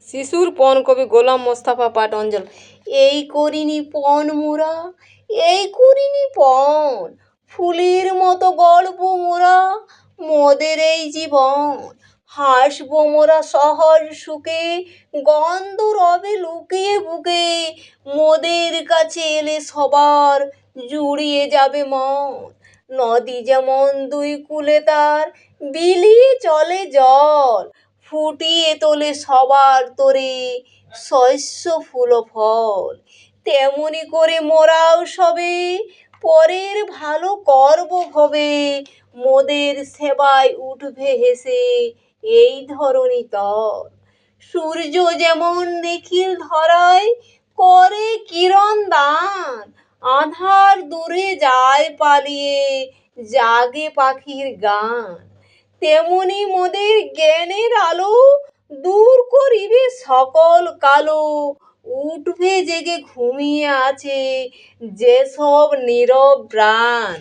শিশুর পণ কবি গোলাম মোস্তফা পাঠ অঞ্জল। এই করিনি পণ মোরা, এই করিনি পণ, ফুলের মতো গল্প মোরা, মোদের এই জীবন। হাসবো মোরা সহজ সুখে, গন্ধ রবে লুকিয়ে বুকে, মোদের কাছে এলে সবার জুড়িয়ে যাবে মন। নদী যেমন দুই কূলে তার বিলিয়ে চলে জল, ফুটিয়ে তোলে সবার তরে শস্য ফুল ও ফল। তেমনি করে মোরাও সবে পরের ভালো করব ভবে, মোদের সেবায় উঠবে হেসে এই ধরণী তল। সূর্য যেমন নিখিল ধরায় করে কিরণ দান, আঁধার দূরে যায় পালিয়ে জাগে পাখির গান। তেমনি মোদের জ্ঞানের আলো দূর করিবে সকল কালো, উঠবে জেগে ঘুমিয়ে আছে যেসব নীরব প্রাণ।